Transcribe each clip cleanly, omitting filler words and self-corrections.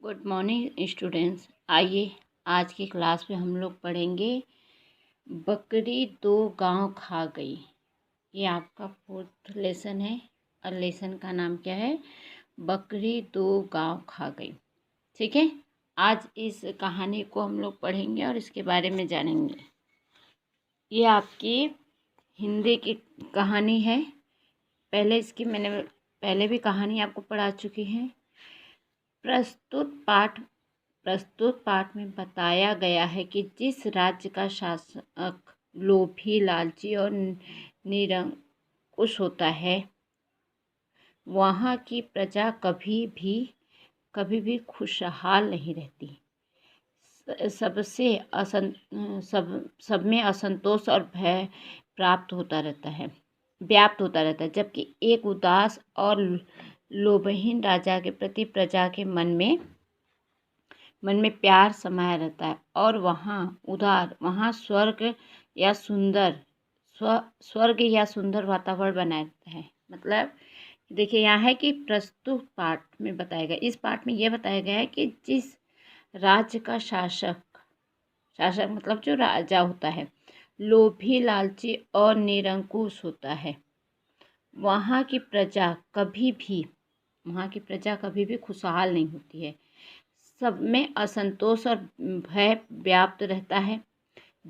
Good morning students. आइए आज की क्लास में हम लोग पढ़ेंगे बकरी दो गांव खा गई। ये आपका फोर्थ लेसन है और लेसन का नाम क्या है? बकरी दो गांव खा गई। ठीक है, आज इस कहानी को हम लोग पढ़ेंगे और इसके बारे में जानेंगे। ये आपकी हिंदी की कहानी है। मैंने पहले भी कहानी आपको पढ़ा चुकी है। प्रस्तुत पाठ में बताया गया है कि जिस राज्य का शासक लोभी, लालची और निरंकुश होता है, वहाँ की प्रजा कभी भी खुशहाल नहीं रहती। सब में असंतोष और भय व्याप्त होता रहता है, जबकि एक उदास और लोभहीन राजा के प्रति प्रजा के मन में प्यार समाया रहता है और वहाँ स्वर्ग या सुंदर वातावरण बनाया रहता है। मतलब देखिए, यहाँ है कि प्रस्तुत पाठ में बताया गया, इस पाठ में यह बताया गया है कि जिस राज्य का शासक मतलब जो राजा होता है, लोभी, लालची और निरंकुश होता है, वहाँ की प्रजा कभी भी खुशहाल नहीं होती है। सब में असंतोष और भय व्याप्त रहता है,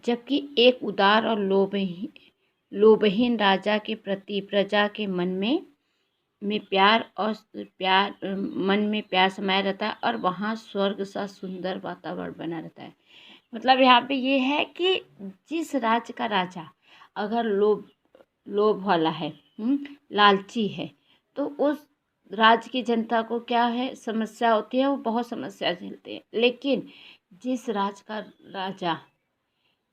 जबकि एक उदार और लोभहीन राजा के प्रति प्रजा के मन में प्यार समाया रहता है और वहाँ स्वर्ग सा सुंदर वातावरण बना रहता है। मतलब यहाँ पे ये है कि जिस राज्य का राजा अगर लोभ वाला है, लालची है, तो उस राज्य की जनता को क्या है, समस्या होती है, वो बहुत समस्या झेलते हैं। लेकिन जिस राज्य का राजा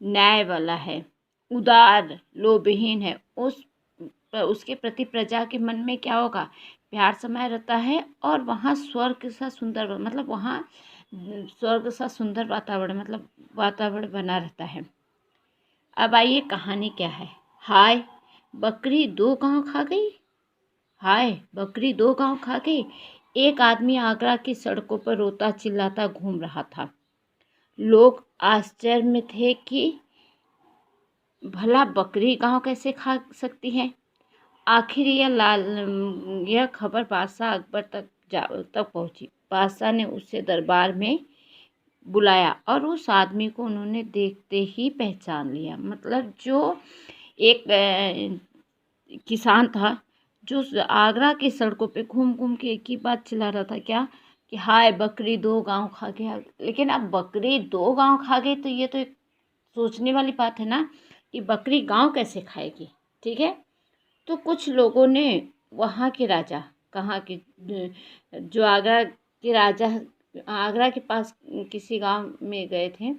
न्याय वाला है, उदार, लोभहीन है, उसके प्रति प्रजा के मन में क्या होगा, प्यार समाया रहता है और वहाँ स्वर्ग सा सुंदर वातावरण बना रहता है। अब आइए कहानी क्या है। हाय बकरी दो गांव खा गई। एक आदमी आगरा की सड़कों पर रोता चिल्लाता घूम रहा था। लोग आश्चर्य में थे कि भला बकरी गांव कैसे खा सकती है। आखिर यह खबर बादशाह अकबर तक पहुंची। बादशाह ने उसे दरबार में बुलाया और उस आदमी को उन्होंने देखते ही पहचान लिया। मतलब जो एक किसान था, जो आगरा की सड़कों पे घूम घूम के एक ही बात चिल्ला रहा था, क्या कि हाय बकरी दो गांव खा गया। लेकिन अब बकरी दो गांव खा गई तो ये तो एक सोचने वाली बात है ना, कि बकरी गांव कैसे खाएगी। ठीक है, तो कुछ लोगों ने वहाँ के राजा, जो आगरा के पास किसी गांव में गए थे,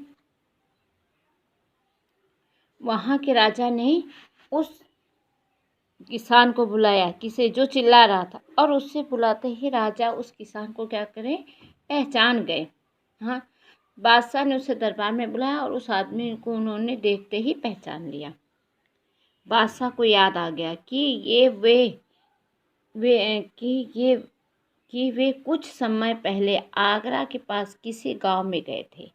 वहाँ के राजा ने उस किसान को बुलाया, किसे जो चिल्ला रहा था, और उससे बुलाते ही राजा उस किसान को क्या करें, पहचान गए। हाँ, बादशाह ने उसे दरबार में बुलाया और उस आदमी को उन्होंने देखते ही पहचान लिया। बादशाह को याद आ गया कि वे कुछ समय पहले आगरा के पास किसी गांव में गए थे।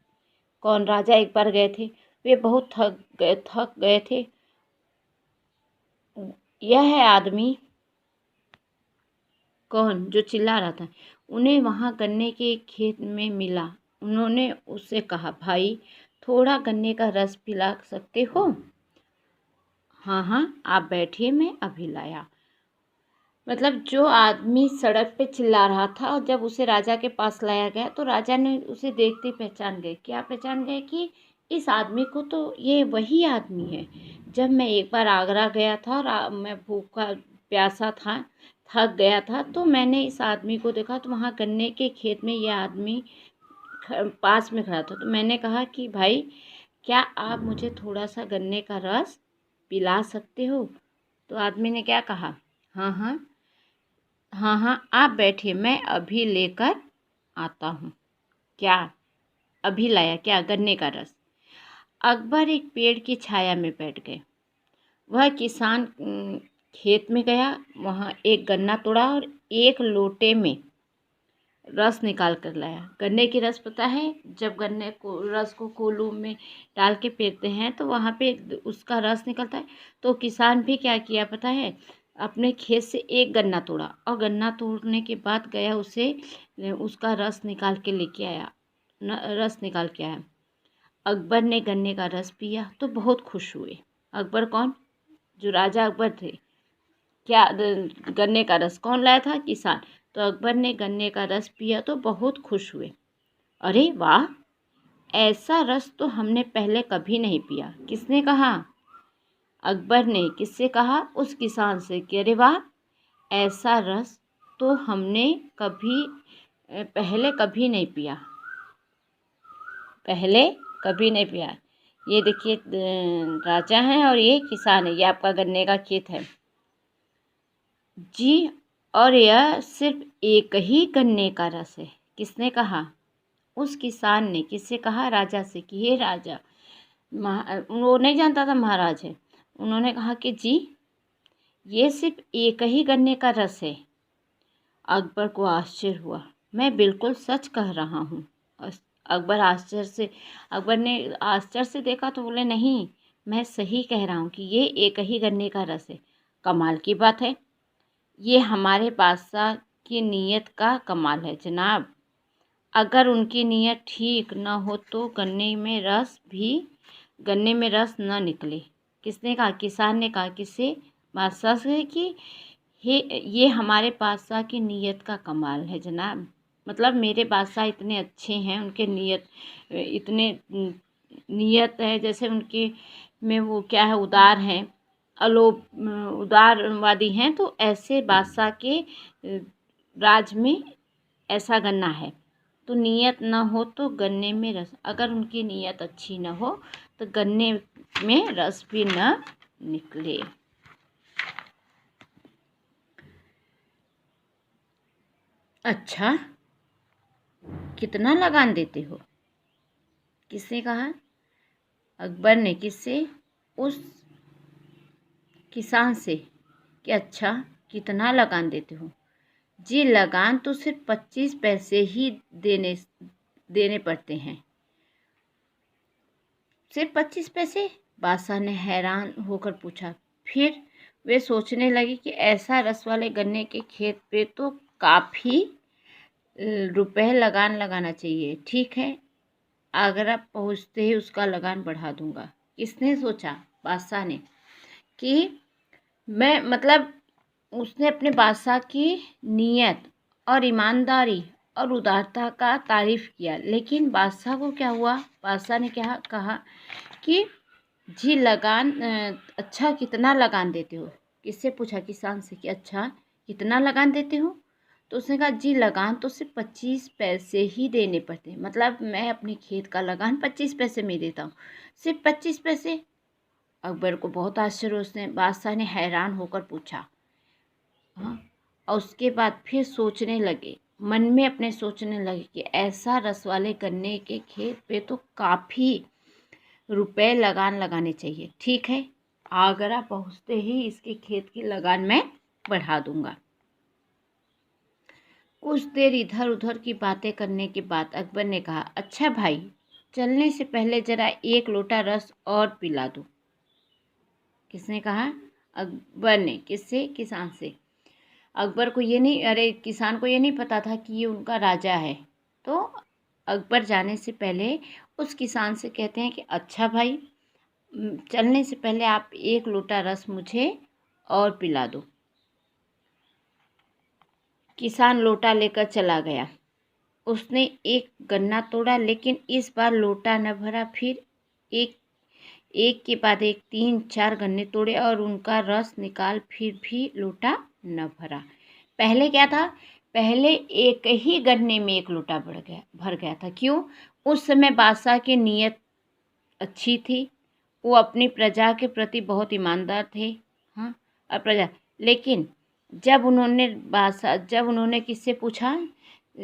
कौन? राजा एक बार गए थे, वे बहुत थक गए थे। यह है आदमी, कौन जो चिल्ला रहा था, उन्हें वहां गन्ने के खेत में मिला। उन्होंने उससे कहा, भाई थोड़ा गन्ने का रस पिला सकते हो? हाँ, आप बैठिए, मैं अभी लाया। मतलब जो आदमी सड़क पे चिल्ला रहा था और जब उसे राजा के पास लाया गया तो राजा ने उसे देखते ही पहचान गए। क्या पहचान गए? कि इस आदमी को तो ये वही आदमी है। जब मैं एक बार आगरा गया था और मैं भूखा प्यासा था, थक गया था, तो मैंने इस आदमी को देखा, तो वहाँ गन्ने के खेत में ये आदमी पास में खड़ा था। तो मैंने कहा कि भाई क्या आप मुझे थोड़ा सा गन्ने का रस पिला सकते हो? तो आदमी ने क्या कहा, हाँ, आप बैठिए, मैं अभी लेकर आता हूँ। क्या? अभी लाया क्या? गन्ने का रस। अकबर एक पेड़ की छाया में बैठ गए। वह किसान खेत में गया, वहाँ एक गन्ना तोड़ा और एक लोटे में रस निकाल कर लाया। गन्ने की रस पता है, जब गन्ने को रस को कोल्हू में डाल के पेरते हैं तो वहाँ पे उसका रस निकलता है। तो किसान भी क्या किया पता है, अपने खेत से एक गन्ना तोड़ा और गन्ना तोड़ने के बाद गया उसे उसका रस निकाल के लेके आया, रस निकाल के आया। अकबर ने गन्ने का रस पिया तो बहुत खुश हुए। अकबर कौन? जो राजा अकबर थे। क्या गन्ने का रस कौन लाया था? किसान। तो अकबर ने गन्ने का रस पिया तो बहुत खुश हुए। अरे वाह, ऐसा रस तो हमने पहले कभी नहीं पिया। किसने कहा? अकबर ने। किससे कहा? उस किसान से कि अरे वाह, ऐसा रस तो हमने पहले कभी नहीं पिया, पहले कभी नहीं पिया। ये देखिए, राजा हैं और ये किसान है। ये आपका गन्ने का खेत है जी, और यह सिर्फ एक ही गन्ने का रस है। किसने कहा? उस किसान ने। किससे कहा? राजा से कि हे राजा, वो नहीं जानता था महाराज है। उन्होंने कहा कि जी, ये सिर्फ एक ही गन्ने का रस है। अकबर को आश्चर्य हुआ। मैं बिल्कुल सच कह रहा हूँ। अकबर ने आश्चर्य से देखा तो बोले, नहीं, मैं सही कह रहा हूँ कि ये एक ही गन्ने का रस है। कमाल की बात है। ये हमारे बादशाह की नीयत का कमाल है जनाब। अगर उनकी नीयत ठीक न हो तो गन्ने में रस न निकले। किसने कहा? किसान ने कहा। किससे? बादशाह से कि ये हमारे बादशाह की नीयत का कमाल है जनाब। मतलब मेरे बादशाह इतने अच्छे हैं, उनके इतने नीयत है, जैसे उनके में वो क्या है, उदार हैं, उदारवादी हैं। तो ऐसे बादशाह के राज में ऐसा गन्ना है। तो नीयत ना हो तो गन्ने में रस, अगर उनकी नीयत अच्छी ना हो तो गन्ने में रस भी न निकले। अच्छा, कितना लगान देते हो? किसने कहा? अकबर ने। किससे? उस किसान से कि अच्छा, कितना लगान देते हो? जी, लगान तो सिर्फ 25 पैसे ही देने पड़ते हैं। सिर्फ 25 पैसे? बादशाह ने हैरान होकर पूछा। फिर वे सोचने लगे कि ऐसा रस वाले गन्ने के खेत पे तो काफ़ी रुपए लगान लगाना चाहिए। ठीक है, आगरा पहुँचते ही उसका लगान बढ़ा दूंगा। किसने सोचा? बादशाह ने। कि मैं मतलब उसने अपने बादशाह की नीयत और ईमानदारी और उदारता का तारीफ़ किया। लेकिन बादशाह को क्या हुआ? बादशाह ने क्या कहा कि जी, लगान अच्छा, कितना लगान देते हो? किससे पूछा? किसान से कि अच्छा, कितना लगान देते हो? तो उसने कहा, जी, लगान तो सिर्फ 25 पैसे ही देने पड़ते हैं। मतलब मैं अपने खेत का लगान 25 पैसे में देता हूँ। सिर्फ 25 पैसे? अकबर को बहुत आश्चर्य। उसने बादशाह ने हैरान होकर पूछा। हाँ, और उसके बाद फिर सोचने लगे, मन में अपने सोचने लगे कि ऐसा रस वाले गन्ने के खेत पे तो काफ़ी रुपए लगान लगाने चाहिए। ठीक है, आगरा पहुँचते ही इसके खेत की लगान मैं बढ़ा दूंगा। कुछ देर इधर उधर की बातें करने के बाद अकबर ने कहा, अच्छा भाई, चलने से पहले ज़रा एक लोटा रस और पिला दो। किसने कहा? अकबर ने। किससे? किसान से। किसान को ये नहीं पता था कि ये उनका राजा है। तो अकबर जाने से पहले उस किसान से कहते हैं कि अच्छा भाई, चलने से पहले आप एक लोटा रस मुझे और पिला दो। किसान लोटा लेकर चला गया। उसने एक गन्ना तोड़ा, लेकिन इस बार लोटा न भरा। फिर एक एक के बाद एक 3-4 गन्ने तोड़े और उनका रस निकाल, फिर भी लोटा न भरा। पहले क्या था? पहले एक ही गन्ने में एक लोटा भर गया था। क्यों? उस समय बादशाह की नीयत अच्छी थी। वो अपनी प्रजा के प्रति बहुत ईमानदार थे। हाँ, और प्रजा, लेकिन जब उन्होंने किससे पूछा?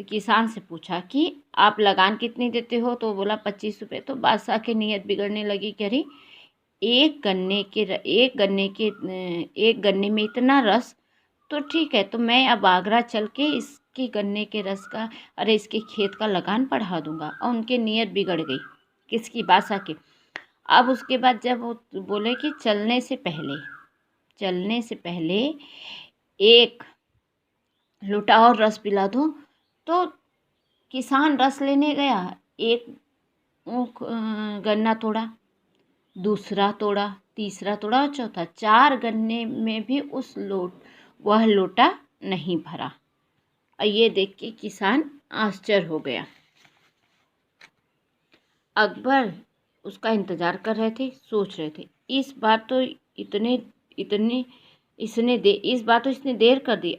किसान से पूछा कि आप लगान कितनी देते हो? तो बोला 25 रुपये। तो बादशाह की नीयत बिगड़ने लगी कि अरे, एक गन्ने में इतना रस, तो ठीक है, तो मैं अब आगरा चल के इस कि गन्ने के रस का, अरे इसके खेत का लगान बढ़ा दूंगा। और उनकी नीयत बिगड़ गई। किसकी? बादशाह की। अब उसके बाद जब वो बोले कि चलने से पहले एक लोटा और रस पिला दो, तो किसान रस लेने गया। एक गन्ना तोड़ा, दूसरा तोड़ा, तीसरा तोड़ा और चौथा, 4 गन्ने में भी वह लोटा नहीं भरा। और ये देख के किसान आश्चर्य हो गया। अकबर उसका इंतजार कर रहे थे, सोच रहे थे इस बार तो इसने देर कर दी।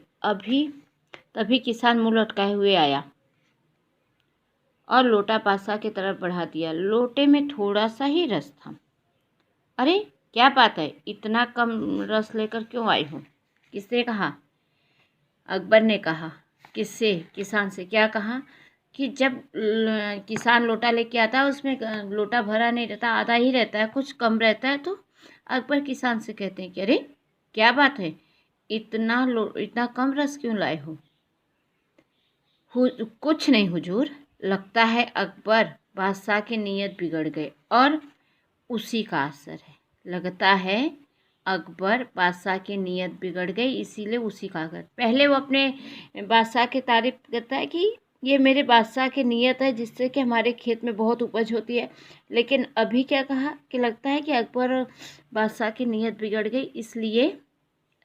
तभी किसान मुंह लटकाए हुए आया और लोटा बादशाह की तरफ बढ़ा दिया। लोटे में थोड़ा सा ही रस था। अरे क्या बात है, इतना कम रस लेकर क्यों आई हूँ? किसने कहा? अकबर ने कहा। किससे? किसान से। क्या कहा? कि जब किसान लोटा लेके आता है उसमें लोटा भरा नहीं रहता, आधा ही रहता है, कुछ कम रहता है। तो अकबर किसान से कहते हैं कि अरे क्या बात है, इतना कम रस क्यों लाए हो? कुछ नहीं हुजूर, लगता है अकबर बादशाह की नीयत बिगड़ गई और उसी का असर है। लगता है अकबर बादशाह की नीयत बिगड़ गई, इसीलिए उसी का असर। पहले वो अपने बादशाह की तारीफ करता है कि ये मेरे बादशाह की नीयत है जिससे कि हमारे खेत में बहुत उपज होती है। लेकिन अभी क्या कहा कि लगता है कि अकबर बादशाह की नीयत बिगड़ गई, इसलिए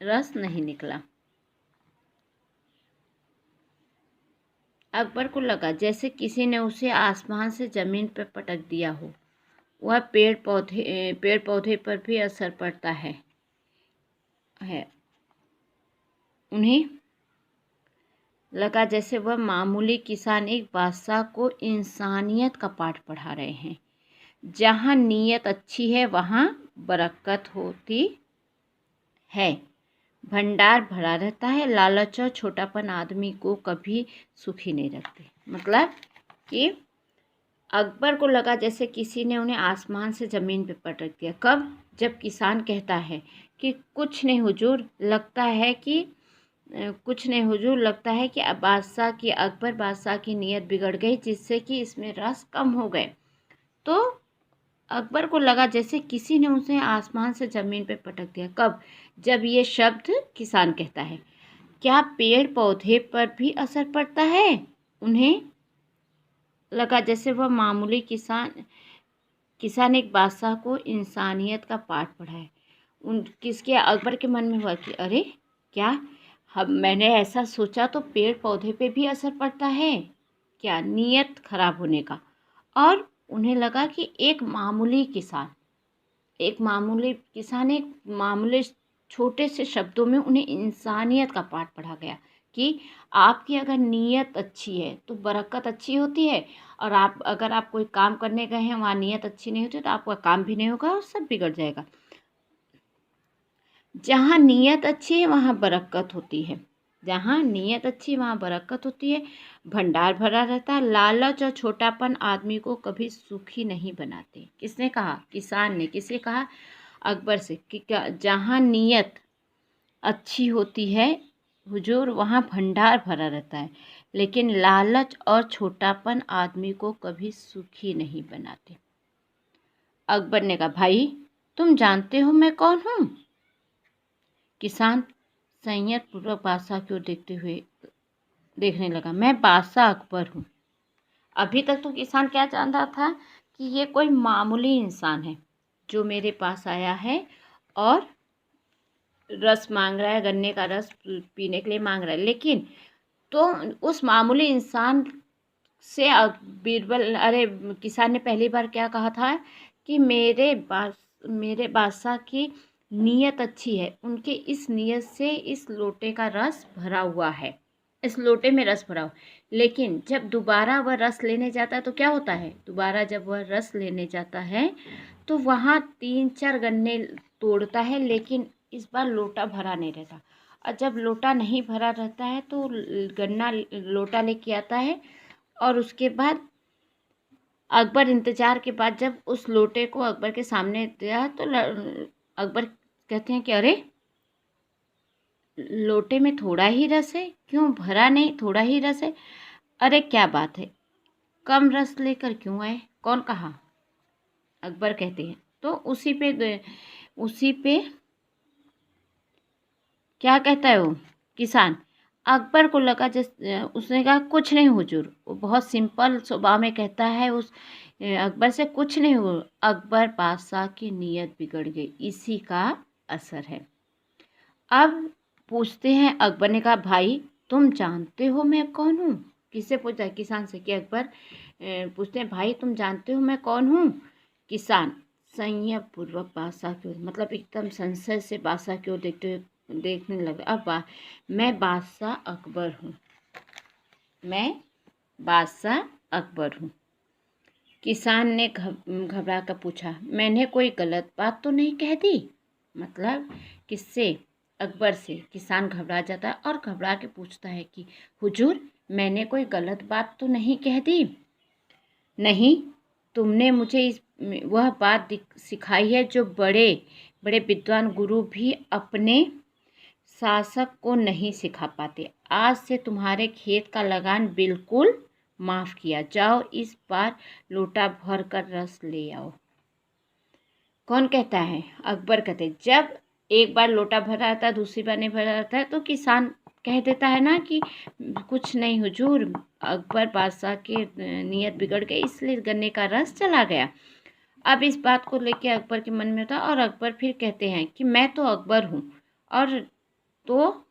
रस नहीं निकला। अकबर को लगा जैसे किसी ने उसे आसमान से ज़मीन पर पटक दिया हो। वह पेड़ पौधे पर भी असर पड़ता है। उन्हें लगा जैसे वह मामूली किसान एक बादशाह को इंसानियत का पाठ पढ़ा रहे हैं। जहाँ नीयत अच्छी है वहाँ बरकत होती है, भंडार भरा रहता है। लालच और छोटापन आदमी को कभी सुखी नहीं रखते। मतलब कि अकबर को लगा जैसे किसी ने उन्हें आसमान से ज़मीन पर पटक दिया। कब? जब किसान कहता है कि कुछ नहीं हुजूर, लगता है कि अकबर बादशाह की नीयत बिगड़ गई जिससे कि इसमें रस कम हो गए। तो अकबर को लगा जैसे किसी ने उसे आसमान से ज़मीन पर पटक दिया। कब? जब ये शब्द किसान कहता है। क्या पेड़ पौधे पर भी असर पड़ता है? उन्हें लगा जैसे वह मामूली किसान एक बादशाह को इंसानियत का पाठ पढ़ाए। किसके? अकबर के मन में हुआ कि अरे क्या मैंने ऐसा सोचा तो पेड़ पौधे पे भी असर पड़ता है क्या, नीयत खराब होने का। और उन्हें लगा कि एक मामूली मामूली छोटे से शब्दों में उन्हें इंसानियत का पाठ पढ़ा गया कि आपकी अगर नीयत अच्छी है तो बरकत अच्छी होती है। और अगर आप कोई काम करने गए हैं, वहाँ नीयत अच्छी नहीं होती तो आपका काम भी नहीं होगा और सब बिगड़ जाएगा। जहाँ नीयत अच्छी है वहाँ बरकत होती है। जहाँ नीयत अच्छी वहाँ बरकत होती है, भंडार भरा रहता है। लालच और छोटापन आदमी को कभी सुखी नहीं बनाते। किसने कहा? किसान ने। किसे कहा? अकबर से। कि जहाँ नीयत अच्छी होती है हुजूर, वहाँ भंडार भरा रहता है, लेकिन लालच और छोटापन आदमी को कभी सुखी नहीं बनाते। अकबर ने कहा, भाई तुम जानते हो मैं कौन हूँ? किसान संयत पूर्वक बादशाह की ओर देखने लगा। मैं बादशाह अकबर हूँ। अभी तक तो किसान क्या जानता था कि ये कोई मामूली इंसान है जो मेरे पास आया है और रस मांग रहा है, गन्ने का रस पीने के लिए मांग रहा है। लेकिन तो उस मामूली इंसान से किसान ने पहली बार क्या कहा था कि मेरे बादशाह की नीयत अच्छी है, उनके इस नीयत से इस लोटे का रस भरा हुआ है, इस लोटे में रस भरा हुआ। लेकिन जब दोबारा वह रस लेने जाता है तो क्या होता है? दोबारा जब वह रस लेने जाता है तो वहाँ 3-4 गन्ने तोड़ता है, लेकिन इस बार लोटा भरा नहीं रहता। और जब लोटा नहीं भरा रहता है तो लोटा लेके आता है और उसके बाद अकबर इंतजार के बाद जब उस लोटे को अकबर के सामने दिया तो अकबर कहते हैं कि अरे लोटे में थोड़ा ही रस है? क्यों भरा नहीं, थोड़ा ही रस है? अरे क्या बात है, कम रस लेकर क्यों आए? कौन कहा? अकबर कहते हैं। तो उसी पे क्या कहता है वो किसान? अकबर को लगा उसने कहा कुछ नहीं हुजूर। वो बहुत सिंपल स्वभाव में कहता है उस अकबर से, कुछ नहीं हुआ। अकबर बादशाह की नीयत बिगड़ गई, इसी का असर है। अब पूछते हैं, अकबर ने कहा भाई तुम जानते हो मैं कौन हूँ? किससे पूछता है? किसान से। कि अकबर पूछते हैं भाई तुम जानते हो मैं कौन हूँ? किसान संयम पूर्वक बादशाह की ओर, मतलब एकदम संशय से बादशाह की ओर देखने लगे। अब मैं बादशाह अकबर हूँ, मैं बादशाह अकबर हूँ। किसान ने घबरा कर पूछा, मैंने कोई गलत बात तो नहीं कह दी? मतलब किससे? अकबर से। किसान घबरा जाता है और घबरा के पूछता है कि हुजूर मैंने कोई गलत बात तो नहीं कह दी? नहीं, तुमने मुझे वह बात सिखाई है जो बड़े बड़े विद्वान गुरु भी अपने शासक को नहीं सिखा पाते। आज से तुम्हारे खेत का लगान बिल्कुल माफ़ किया। जाओ इस बार लोटा भर कर रस ले आओ। कौन कहता है? अकबर कहते। जब एक बार लोटा भरा आता है, दूसरी बार नहीं भरा आता है, तो किसान कह देता है ना कि कुछ नहीं हुजूर, अकबर बादशाह की नीयत बिगड़ गई इसलिए गन्ने का रस चला गया। अब इस बात को लेकर अकबर के मन में था और अकबर फिर कहते हैं कि मैं तो अकबर हूँ। और तो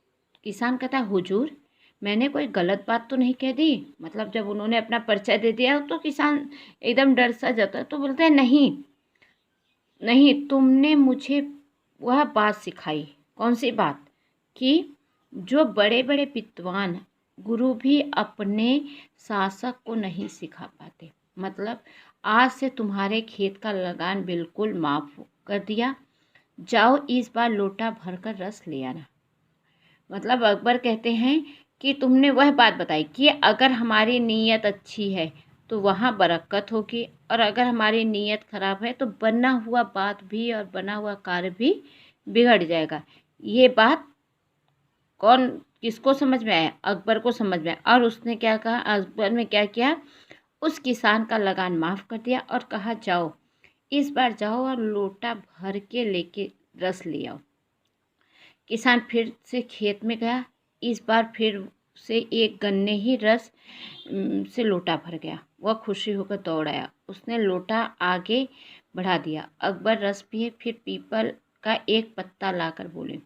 किसान कहता हुजूर मैंने कोई गलत बात तो नहीं कह दी? मतलब जब उन्होंने अपना परिचय दे दिया तो किसान एकदम डर सा जाता है। तो बोलते हैं नहीं नहीं, तुमने मुझे वह बात सिखाई। कौन सी बात? कि जो बड़े बड़े विद्वान गुरु भी अपने शासक को नहीं सिखा पाते। मतलब आज से तुम्हारे खेत का लगान बिल्कुल माफ़ कर दिया। जाओ इस बार लोटा भरकर रस ले आना। मतलब अकबर कहते हैं कि तुमने वह बात बताई कि अगर हमारी नीयत अच्छी है तो वहाँ बरकत होगी, और अगर हमारी नीयत खराब है तो बना हुआ बात भी और बना हुआ कार्य भी बिगड़ जाएगा। ये बात कौन किसको समझ में आया? अकबर को समझ में आया। और उसने क्या कहा? अकबर ने क्या किया? उस किसान का लगान माफ़ कर दिया और कहा जाओ इस बार जाओ और लोटा भर के लेके रस ले आओ। किसान फिर से खेत में गया। इस बार फिर से एक गन्ने ही रस से लोटा भर गया। वह खुशी होकर दौड़ आया। उसने लोटा आगे बढ़ा दिया। अकबर रस पिए। फिर पीपल का एक पत्ता लाकर बोले,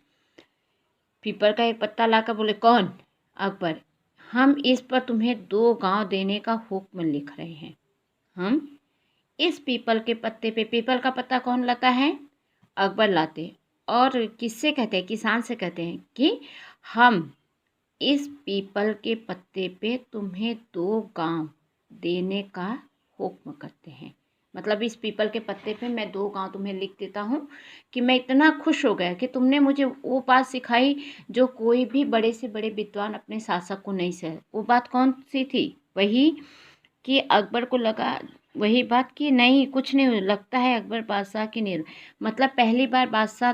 पीपल का एक पत्ता लाकर बोले कौन? अकबर, हम इस पर तुम्हें 2 गांव देने का हुक्म लिख रहे हैं। हम इस पीपल के पत्ते पे, पीपल का पत्ता कौन लाता है? अकबर लाते। और किससे कहते हैं? किसान से कहते हैं कि हम इस पीपल के पत्ते पे तुम्हें 2 गांव देने का हुक्म करते हैं। मतलब इस पीपल के पत्ते पे मैं 2 गांव तुम्हें लिख देता हूँ कि मैं इतना खुश हो गया कि तुमने मुझे वो बात सिखाई जो कोई भी बड़े से बड़े विद्वान अपने शासक को नहीं सह। वो बात कौन सी थी? वही कि अकबर को लगा, वही बात कि नहीं कुछ नहीं लगता है अकबर बादशाह की नीयत। मतलब पहली बार बादशाह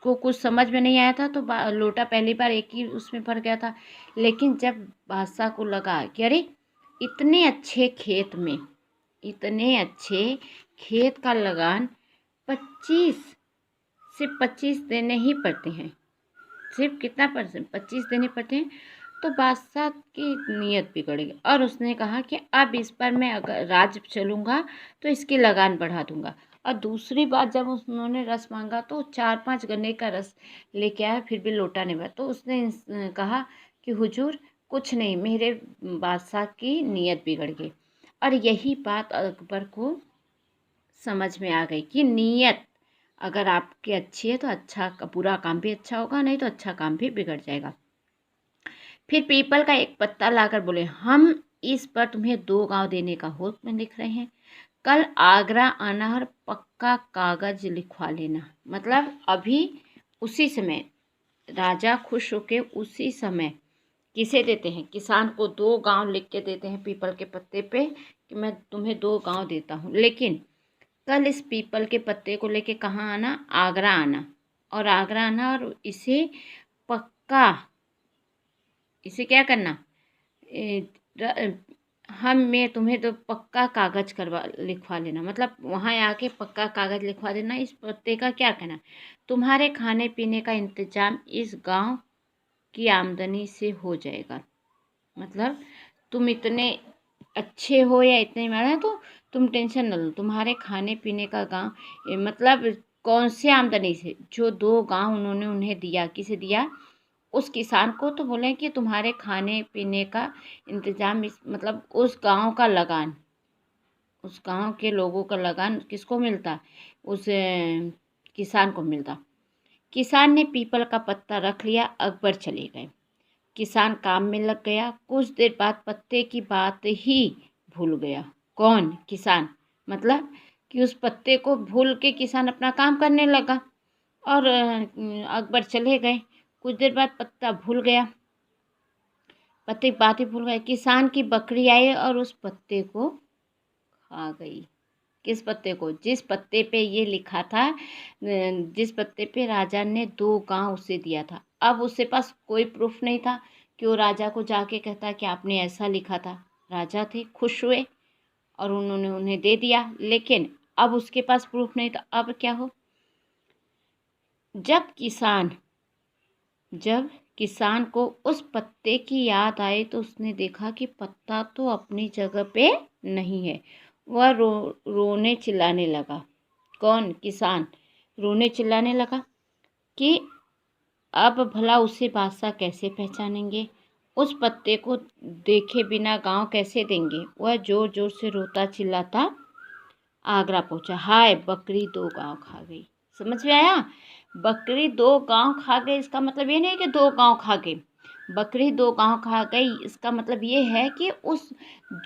को कुछ समझ में नहीं आया था तो लोटा पहली बार एक ही उसमें भर गया था। लेकिन जब बादशाह को लगा कि अरे इतने अच्छे खेत में, इतने अच्छे खेत का लगान 25 देने ही पड़ते हैं। सिर्फ कितना परसेंट? 25 देने पड़ते हैं। तो बादशाह की नीयत बिगड़ गई और उसने कहा कि अब इस बार मैं अगर राज चलूँगा तो इसकी लगान बढ़ा दूँगा। और दूसरी बार जब उन्होंने रस मांगा तो 4-5 गन्ने का रस लेके आया, फिर भी लोटा नहीं भरा। तो उसने कहा कि हुजूर कुछ नहीं, मेरे बादशाह की नीयत बिगड़ गई। और यही बात अकबर को समझ में आ गई कि नीयत अगर आपकी अच्छी है तो अच्छा बुरा काम भी अच्छा होगा, नहीं तो अच्छा काम भी बिगड़ जाएगा। फिर पीपल का एक पत्ता लाकर बोले, हम इस पर तुम्हें 2 गांव देने का हुक्म लिख रहे हैं। कल आगरा आना और पक्का कागज लिखवा लेना। मतलब अभी उसी समय राजा खुश होके उसी समय किसे देते हैं? किसान को 2 गांव लिख के देते हैं पीपल के पत्ते पे कि मैं तुम्हें 2 गांव देता हूँ। लेकिन कल इस पीपल के पत्ते को लेके कहाँ आना? आगरा आना। और आगरा आना और इसे पक्का, इसे क्या करना, ए, र- मैं तुम्हें तो पक्का कागज लिखवा लेना, मतलब वहाँ आके पक्का कागज लिखवा देना। इस पत्ते का क्या कहना, तुम्हारे खाने पीने का इंतजाम इस गांव की आमदनी से हो जाएगा। मतलब तुम इतने अच्छे हो या इतने मारे तो तुम टेंशन न लो, तुम्हारे खाने पीने का गांव, मतलब कौन से आमदनी से, जो 2 गांव उन्होंने उन्हें दिया, किसे दिया, उस किसान को। तो बोले कि तुम्हारे खाने पीने का इंतजाम इस, मतलब उस गांव का लगान, उस गांव के लोगों का लगान किसको मिलता, उस किसान को मिलता। किसान ने पीपल का पत्ता रख लिया, अकबर चले गए। किसान काम में लग गया। कुछ देर बाद पत्ते की बात ही भूल गया। कौन, किसान, मतलब कि उस पत्ते को भूल के किसान अपना काम करने लगा और अकबर चले गए। कुछ देर बाद पत्ता भूल गया, पत्ते की बात ही भूल गए। किसान की बकरी आई और उस पत्ते को खा गई। किस पत्ते को, जिस पत्ते पे ये लिखा था, जिस पत्ते पे राजा ने 2 गांव उसे दिया था। अब उसके पास कोई प्रूफ नहीं था कि वो राजा को जाके कहता कि आपने ऐसा लिखा था। राजा थे, खुश हुए और उन्होंने उन्हें दे दिया, लेकिन अब उसके पास प्रूफ नहीं था। अब क्या हो, जब किसान को उस पत्ते की याद आई तो उसने देखा कि पत्ता तो अपनी जगह पे नहीं है। वह रोने चिल्लाने लगा। कौन, किसान रोने चिल्लाने लगा कि अब भला उसे बादशाह कैसे पहचानेंगे, उस पत्ते को देखे बिना गांव कैसे देंगे। वह जोर जोर से रोता चिल्लाता आगरा पहुंचा। हाय बकरी 2 गांव खा गई। समझ में आया, बकरी 2 गांव खा गई, इसका मतलब ये नहीं कि 2 गांव खा गई, बकरी 2 गांव खा गई। इसका मतलब ये है कि उस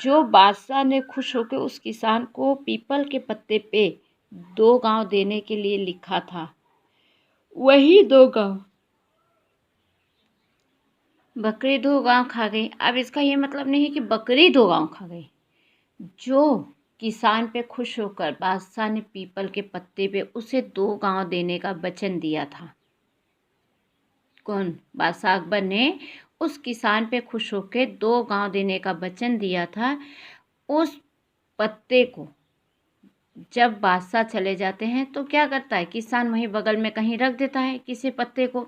जो बादशाह ने खुश होकर उस किसान को पीपल के पत्ते पे 2 गांव देने के लिए लिखा था, वही 2 गांव बकरी 2 गांव खा गई। अब इसका ये मतलब नहीं है कि बकरी 2 गांव खा गई। जो किसान पे खुश होकर बादशाह ने पीपल के पत्ते पे उसे 2 गांव देने का वचन दिया था, कौन, बादशाह अकबर ने उस किसान पे खुश होकर 2 गांव देने का वचन दिया था। उस पत्ते को जब बादशाह चले जाते हैं तो क्या करता है, किसान वहीं बगल में कहीं रख देता है किसी पत्ते को,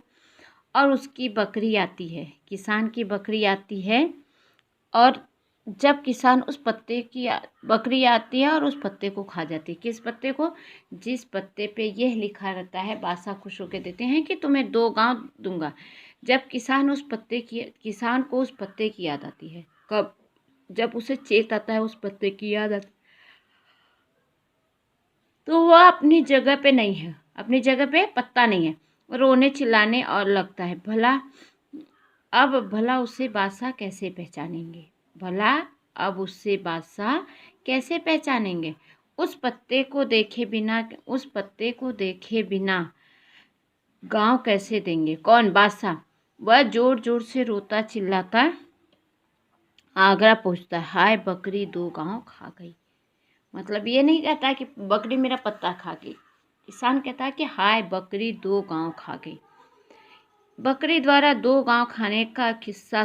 और उसकी बकरी आती है, किसान की बकरी आती है, और जब किसान उस पत्ते की बकरी आती है और उस पत्ते को खा जाती है। किस पत्ते को, जिस पत्ते पे यह लिखा रहता है, बादशाह खुश होकर देते हैं कि तुम्हें 2 गांव दूंगा। जब किसान को उस पत्ते की याद आती है, कब, जब उसे चेत आता है उस पत्ते की याद आती, तो वह अपनी जगह पे नहीं है, अपनी जगह पे पत्ता नहीं है, रोने चिल्लाने और लगता है। भला उसे बादशाह कैसे पहचानेंगे, भला अब उससे बादशाह कैसे पहचानेंगे। उस पत्ते को देखे बिना गांव कैसे देंगे, कौन, बादशाह। वह जोर जोर से रोता चिल्लाता आगरा पहुंचता। हाय बकरी 2 गांव खा गई। मतलब ये नहीं कहता कि बकरी मेरा पत्ता खा गई, किसान कहता है कि हाय बकरी 2 गांव खा गई। बकरी द्वारा 2 गांव खाने का किस्सा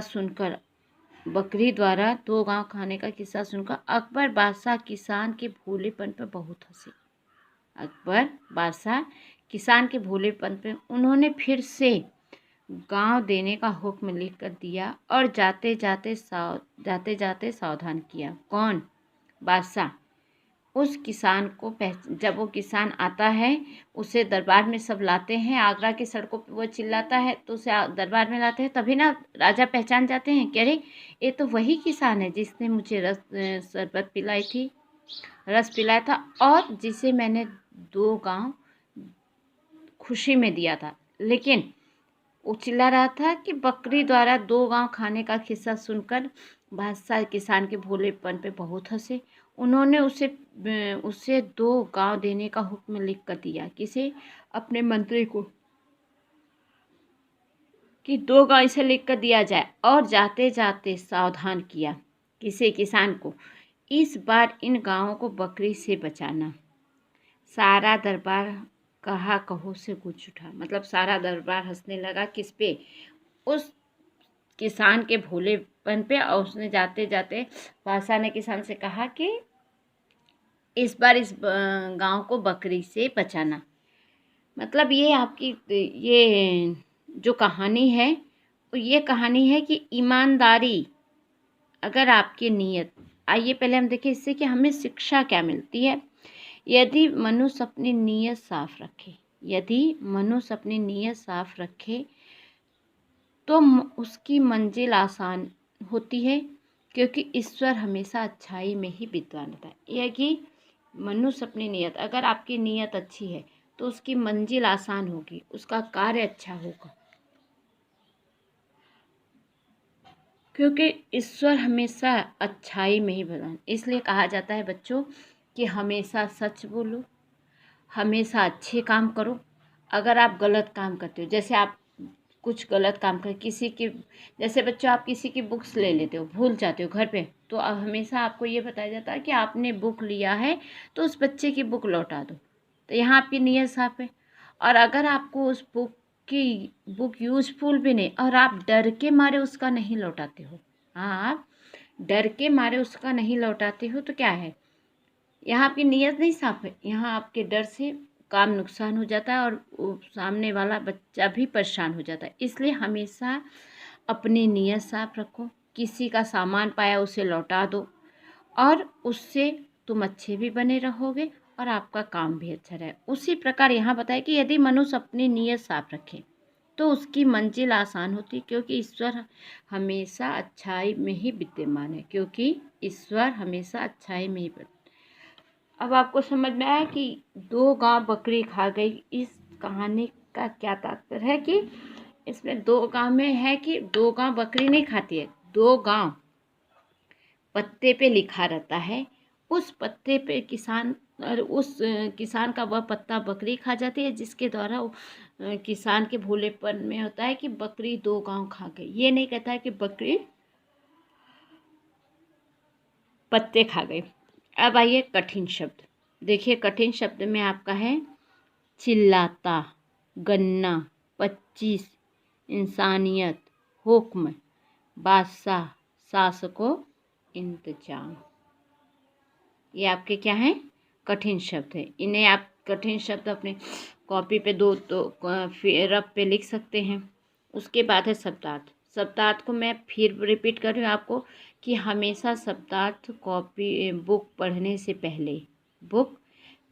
सुनकर अकबर बादशाह किसान के भोलेपन पर बहुत हंसे। अकबर बादशाह किसान के भोलेपन पर उन्होंने फिर से गांव देने का हुक्म लिख कर दिया और जाते जाते सावधान किया। कौन, बादशाह। उस किसान को जब वो किसान आता है, उसे दरबार में सब लाते हैं, आगरा की सड़कों पे वो चिल्लाता है तो उसे दरबार में लाते हैं, तभी ना राजा पहचान जाते हैं कि अरे ये तो वही किसान है जिसने मुझे शरबत पिलाई थी, रस पिलाया था, और जिसे मैंने 2 गांव खुशी में दिया था। लेकिन वो चिल्ला रहा था कि बकरी द्वारा 2 गांव खाने का किस्सा सुनकर बादशाह किसान के भोलेपन पे बहुत हंसे। उन्होंने उसे 2 गांव देने का हुक्म लिख कर दिया, किसे, अपने मंत्री को, कि 2 गांव इसे लिख कर दिया जाए, और जाते जाते सावधान किया, किसे, किसान को, इस बार इन गांवों को बकरी से बचाना। सारा दरबार कहा कहो से गूंज उठा। मतलब सारा दरबार हंसने लगा, किस पे, उस किसान के भोलेपन पे, और उसने जाते जाते बादशाह ने किसान से कहा कि इस बार इस गांव को बकरी से बचाना। मतलब ये आपकी ये जो कहानी है, ये कहानी है कि ईमानदारी, अगर आपकी नीयत, आइए पहले हम देखें इससे कि हमें शिक्षा क्या मिलती है। यदि मनुष्य अपनी नीयत साफ रखे, यदि मनुष्य अपनी नीयत साफ रखे तो उसकी मंजिल आसान होती है, क्योंकि ईश्वर हमेशा अच्छाई में ही विद्वान होता है। यह कि मनुष्य अपनी नीयत, अगर आपकी नीयत अच्छी है तो उसकी मंजिल आसान होगी, उसका कार्य अच्छा होगा, क्योंकि ईश्वर हमेशा अच्छाई में ही विद्वान। इसलिए कहा जाता है बच्चों कि हमेशा सच बोलो, हमेशा अच्छे काम करो। अगर आप गलत काम करते हो, जैसे आप कुछ गलत काम कर किसी की, जैसे बच्चों आप किसी की बुक्स ले लेते हो, भूल जाते हो घर पे, तो हमेशा आपको ये बताया जाता है कि आपने बुक लिया है तो उस बच्चे की बुक लौटा दो। तो यहाँ आपकी नीयत साफ है। और अगर आपको उस बुक यूजफुल भी नहीं, और आप डर के मारे उसका नहीं लौटाते हो, हाँ आप डर के मारे उसका नहीं लौटाते हो, तो क्या है, यहाँ आपकी नीयत नहीं साफ है, यहाँ आपके डर से काम नुकसान हो जाता है और सामने वाला बच्चा भी परेशान हो जाता है। इसलिए हमेशा अपनी नीयत साफ रखो, किसी का सामान पाया उसे लौटा दो, और उससे तुम अच्छे भी बने रहोगे और आपका काम भी अच्छा रहे। उसी प्रकार यहाँ बताया कि यदि मनुष्य अपनी नीयत साफ रखे तो उसकी मंजिल आसान होती, क्योंकि ईश्वर हमेशा अच्छाई में ही विद्यमान है, क्योंकि ईश्वर हमेशा अच्छाई में ही। अब आपको समझ में आया कि 2 गांव बकरी खा गई। इस कहानी का क्या तात्पर्य है कि इसमें 2 गांव में है कि 2 गांव बकरी नहीं खाती है, 2 गांव पत्ते पे लिखा रहता है, उस पत्ते पे किसान, और उस किसान का वह पत्ता बकरी खा जाती है, जिसके द्वारा किसान के भोलेपन में होता है कि बकरी 2 गांव खा गई। ये नहीं कहता है कि बकरी पत्ते खा गई। अब आइए कठिन शब्द। देखिए कठिन शब्द में आपका है चिल्लाता, गन्ना, 25, इंसानियत, हुक्म, बादशाह, शासकों, इंतजाम। ये आपके क्या हैं, कठिन शब्द है। इन्हें आप कठिन शब्द अपने कॉपी पे दो रफ पे लिख सकते हैं। उसके बाद है शब्दार्थ। शब्दार्थ को मैं फिर रिपीट कर रही हूँ आपको कि हमेशा शब्दार्थ बुक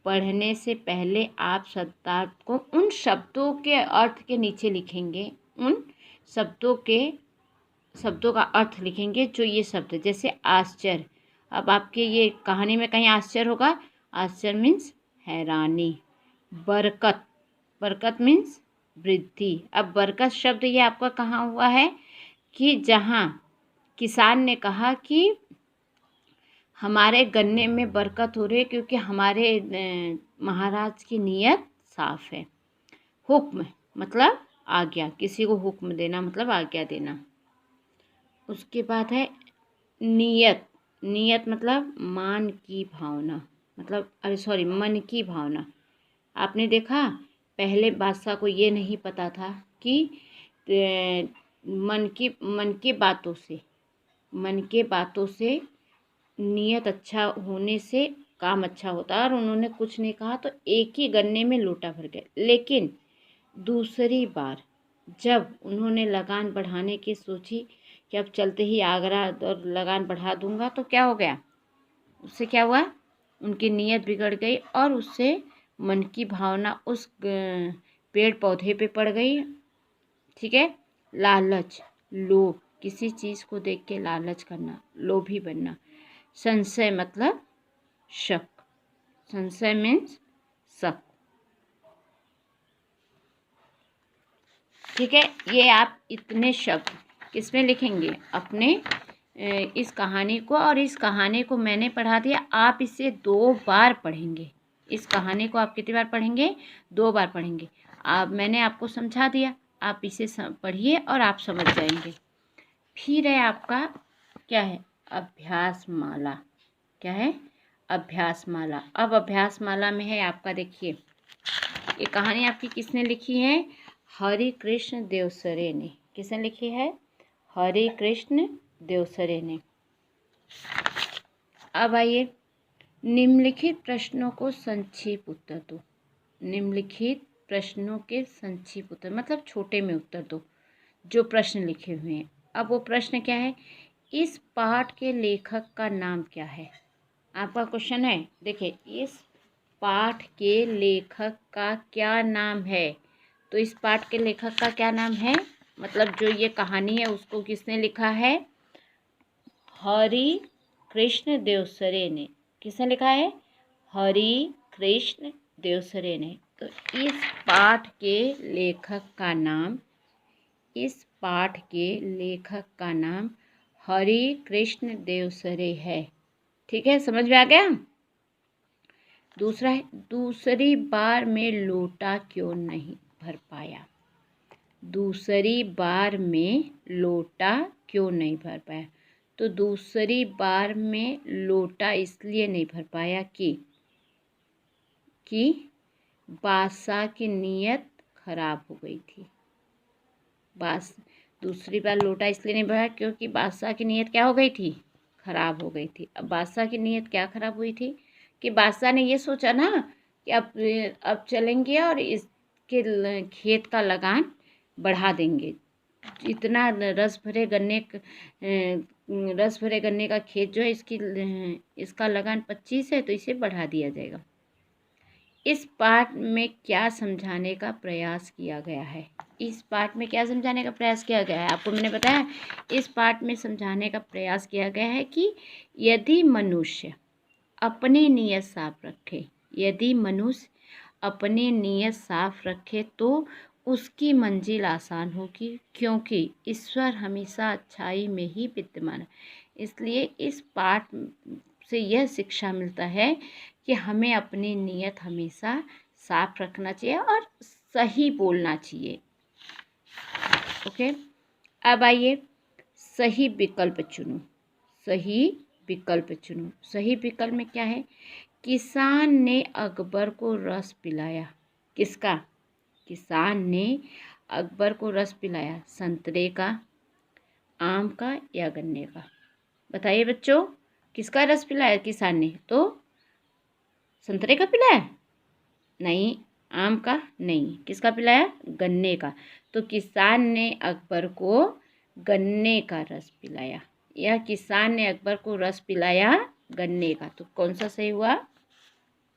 पढ़ने से पहले आप शब्दार्थ को उन शब्दों के अर्थ के नीचे लिखेंगे, उन शब्दों का अर्थ लिखेंगे जो ये शब्द, जैसे आश्चर्य। अब आपके ये कहानी में कहीं आश्चर्य होगा, आश्चर्य मीन्स हैरानी। बरकत, बरकत मीन्स वृद्धि। अब बरकत शब्द ये आपका कहाँ हुआ है कि जहाँ किसान ने कहा कि हमारे गन्ने में बरकत हो रही है, क्योंकि हमारे महाराज की नीयत साफ है। हुक्म मतलब आज्ञा, किसी को हुक्म देना मतलब आज्ञा देना। उसके बाद है नियत। नियत मतलब मान की भावना, मतलब मन की भावना। आपने देखा पहले बादशाह को ये नहीं पता था कि मन के बातों से नियत अच्छा होने से काम अच्छा होता है, और उन्होंने कुछ नहीं कहा तो एक ही गन्ने में लोटा भर गया। लेकिन दूसरी बार जब उन्होंने लगान बढ़ाने की सोची कि अब चलते ही आगरा और लगान बढ़ा दूंगा, तो क्या हो गया, उससे क्या हुआ, उनकी नीयत बिगड़ गई और उससे मन की भावना उस पेड़ पौधे पे पड़ गई। ठीक है। लालच, लोभ, किसी चीज़ को देख के लालच करना, लोभी बनना। संशय मतलब शक, संशय मीन्स शक। ठीक है। ये आप इतने शब्द किसमें लिखेंगे, अपने इस कहानी को, और इस कहानी को मैंने पढ़ा दिया, आप इसे 2 बार पढ़ेंगे। इस कहानी को आप कितनी बार पढ़ेंगे, 2 बार पढ़ेंगे। मैंने आपको समझा दिया, आप इसे पढ़िए और आप समझ जाएंगे। फिर है आपका क्या है, अभ्यास माला। क्या है, अभ्यास माला। अब अभ्यास माला में है आपका, देखिए ये कहानी आपकी किसने लिखी है, हरि कृष्ण देवसरे ने। किसने लिखी है? हरि कृष्ण देवसरे ने। अब आइए, निम्नलिखित प्रश्नों को संक्षिप्त उत्तर दो। निम्नलिखित प्रश्नों के संक्षिप्त उत्तर मतलब छोटे में उत्तर दो जो प्रश्न लिखे हुए हैं। अब वो प्रश्न क्या है? इस पाठ के लेखक का नाम क्या है? आपका क्वेश्चन है, देखिए, इस पाठ के लेखक का क्या नाम है? तो इस पाठ के लेखक का क्या नाम है, मतलब जो ये कहानी है उसको किसने लिखा है? हरि कृष्ण देवसरे ने। किसने लिखा है? हरि कृष्ण देवसरे ने। तो इस पाठ के लेखक का नाम, इस पाठ के लेखक का नाम हरि कृष्ण देवसरे है। ठीक है, समझ में आ गया? दूसरा है, दूसरी बार में लोटा क्यों नहीं भर पाया? दूसरी बार में लोटा क्यों नहीं भर पाया? तो दूसरी बार में लोटा इसलिए नहीं भर पाया कि बादशाह की नीयत खराब हो गई थी। दूसरी बार लोटा इसलिए नहीं भरा क्योंकि बादशाह की नीयत क्या हो गई थी? खराब हो गई थी। अब बादशाह की नीयत क्या खराब हुई थी कि बादशाह ने ये सोचा ना कि अब चलेंगे और इसके खेत का लगान बढ़ा देंगे। इतना रस भरे गन्ने का खेत जो है इसका लगान 25 है, तो इसे बढ़ा दिया जाएगा। इस पाठ में क्या समझाने का प्रयास किया गया है? इस पाठ में क्या समझाने का प्रयास किया गया है? आपको मैंने बताया, इस पाठ में समझाने का प्रयास किया गया है कि यदि मनुष्य अपनी नीयत साफ रखे, यदि मनुष्य अपनी नीयत साफ रखे तो उसकी मंजिल आसान होगी, क्योंकि ईश्वर हमेशा अच्छाई में ही विद्यमान है। इसलिए इस पाठ से यह शिक्षा मिलता है कि हमें अपनी नीयत हमेशा साफ रखना चाहिए और सही बोलना चाहिए। ओके, अब आइए, सही विकल्प चुनो। सही विकल्प चुनो। सही विकल्प में क्या है? किसान ने अकबर को रस पिलाया। किसका? किसान ने अकबर को रस पिलाया, संतरे का, आम का या गन्ने का? बताइए बच्चों, किसका रस पिलाया किसान ने? तो संतरे का पिलाया? नहीं। आम का? नहीं। किसका पिलाया? गन्ने का। तो किसान ने अकबर को गन्ने का रस पिलाया, या किसान ने अकबर को रस पिलाया गन्ने का। तो कौन सा सही हुआ?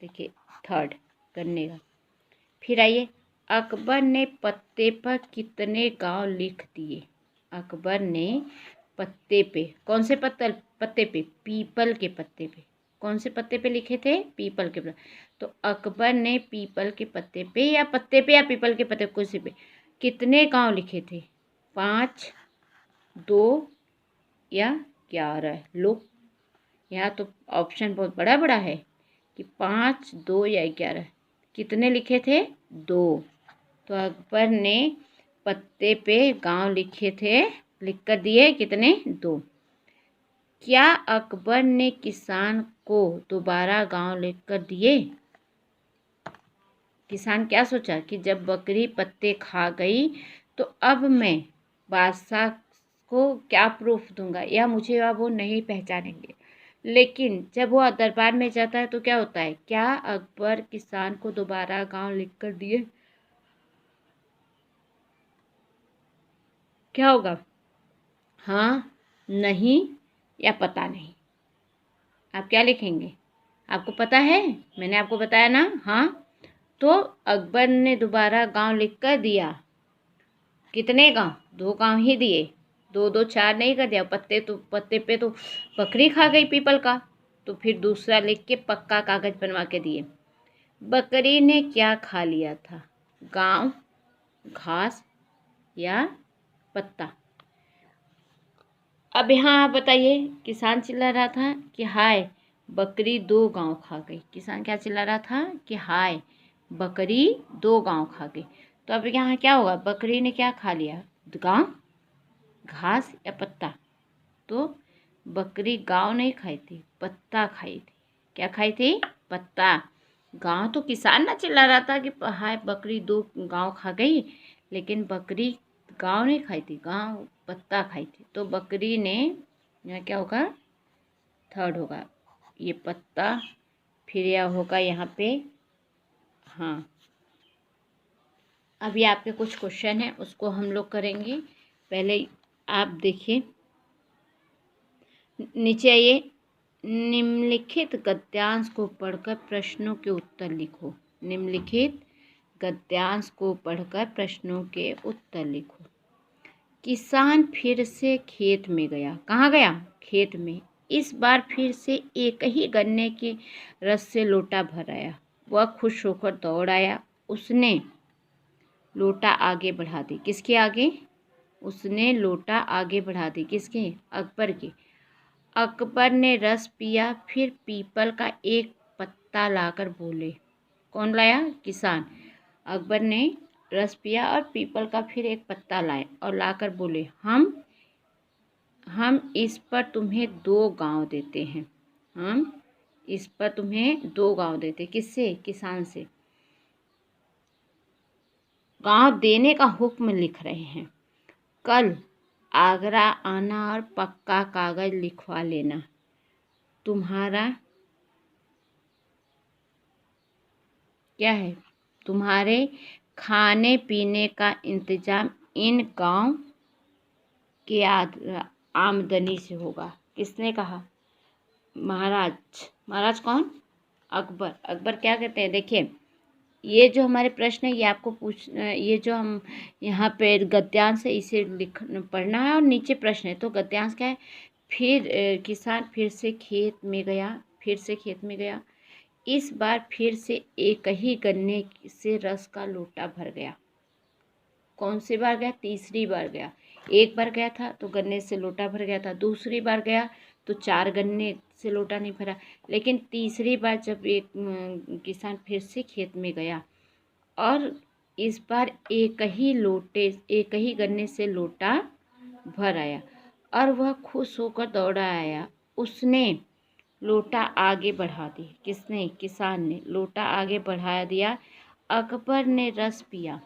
देखिए, थर्ड, गन्ने का। फिर आइए, अकबर ने पत्ते पर कितने गांव लिख दिए? अकबर ने पत्ते पे, कौन से पत्ते पे? पीपल के पत्ते पे। कौन से पत्ते पे लिखे थे? पीपल के पत्ते। तो अकबर ने पीपल के पत्ते पे या पीपल के पत्ते, किसी पे कितने गांव लिखे थे? 5, 2 या 11? लो, यहाँ तो ऑप्शन बहुत बड़ा बड़ा है कि 5, 2 या 11। कितने लिखे थे? 2। तो अकबर ने पत्ते पे गांव लिखे थे, लिख कर दिए कितने? 2। क्या अकबर ने किसान को दोबारा गांव लिख कर दिए? किसान क्या सोचा कि जब बकरी पत्ते खा गई तो अब मैं बादशाह को क्या प्रूफ दूंगा, या मुझे अब वो नहीं पहचानेंगे। लेकिन जब वो दरबार में जाता है तो क्या होता है? क्या अकबर किसान को दोबारा गांव लिख कर दिए? क्या होगा? हाँ, नहीं या पता नहीं? आप क्या लिखेंगे? आपको पता है, मैंने आपको बताया ना। हाँ, तो अकबर ने दोबारा गांव लिख कर दिया। कितने गांव? 2 गांव ही दिए। 2, 2, 4 नहीं कर दिया। पत्ते पे तो बकरी खा गई पीपल का, तो फिर दूसरा लिख के पक्का कागज बनवा के दिए। बकरी ने क्या खा लिया था? गांव, घास या पत्ता? अब यहाँ आप बताइए, किसान चिल्ला रहा था कि हाय बकरी 2 गांव खा गई। किसान क्या चिल्ला रहा था कि हाय बकरी 2 गांव खा गई। तो अब यहाँ क्या होगा? बकरी ने क्या खा लिया? गांव, घास या पत्ता? तो बकरी गांव नहीं खाई थी, पत्ता खाई थी। क्या खाई थी? पत्ता। गांव तो किसान ना चिल्ला रहा था कि हाय बकरी 2 गांव खा गई, लेकिन बकरी गाँव नहीं खाई थी, गाँव पत्ता खाई थी। तो बकरी ने, यहाँ क्या होगा, थर्ड होगा ये पत्ता, फिर यह होगा यहाँ पे। हाँ, अभी आपके कुछ क्वेश्चन हैं उसको हम लोग करेंगे। पहले आप देखिए, नीचे आइए। निम्नलिखित गद्यांश को पढ़कर प्रश्नों के उत्तर लिखो। निम्नलिखित गद्यांश को पढ़कर प्रश्नों के उत्तर लिखो। किसान फिर से खेत में गया। कहाँ गया? खेत में। इस बार फिर से एक ही गन्ने के रस से लोटा भर आया। वह खुश होकर दौड़ आया। उसने लोटा आगे बढ़ा दी। किसके आगे? उसने लोटा आगे बढ़ा दी। किसके? अकबर के। अकबर ने रस पिया, फिर पीपल का एक पत्ता लाकर बोले। कौन लाया? किसान। अकबर ने रस पिया और पीपल का फिर एक पत्ता लाए और लाकर बोले, हम इस पर तुम्हें 2 गांव देते हैं। हम इस पर तुम्हें 2 गांव देते। किससे? किसान से। गांव देने का हुक्म लिख रहे हैं। कल आगरा आना और पक्का कागज लिखवा लेना। तुम्हारा क्या है? तुम्हारे खाने पीने का इंतजाम इन गांव के आमदनी से होगा। किसने कहा? महाराज। महाराज कौन? अकबर। अकबर क्या कहते हैं? देखिए, ये जो हमारे प्रश्न है ये आपको ये जो हम यहाँ पे गद्यांश है इसे पढ़ना है और नीचे प्रश्न है। तो गद्यांश क्या है? फिर किसान फिर से खेत में गया। फिर से खेत में गया। इस बार फिर से एक ही गन्ने से रस का लोटा भर गया। कौन सी बार गया? तीसरी बार गया। एक बार गया था तो गन्ने से लोटा भर गया था। दूसरी बार गया तो 4 गन्ने से लोटा नहीं भरा। लेकिन तीसरी बार जब एक किसान फिर से खेत में गया और इस बार एक ही गन्ने से लोटा भर आया और वह खुश होकर दौड़ा आया। उसने लोटा आगे बढ़ा दी। किसने? किसान ने लोटा आगे बढ़ा दिया। अकबर ने रस पिया,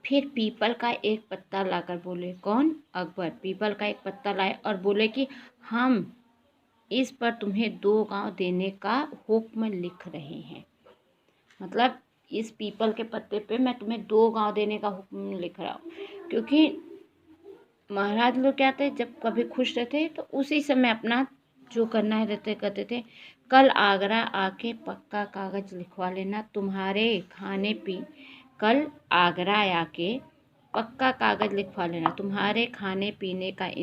फिर पीपल का एक पत्ता लाकर बोले। कौन? अकबर। पीपल का एक पत्ता लाए और बोले कि हम इस पर तुम्हें 2 गांव देने का हुक्म लिख रहे हैं। मतलब इस पीपल के पत्ते पे मैं तुम्हें 2 गांव देने का हुक्म लिख रहा हूँ। क्योंकि महाराज लोग क्या थे, जब कभी खुश रहते तो उसी समय अपना जो करना है रहते करते थे। कल आगरा आके पक्का कागज लिखवा लेना। तुम्हारे खाने पी कल आगरा आके पक्का कागज लिखवा लेना। तुम्हारे खाने पीने का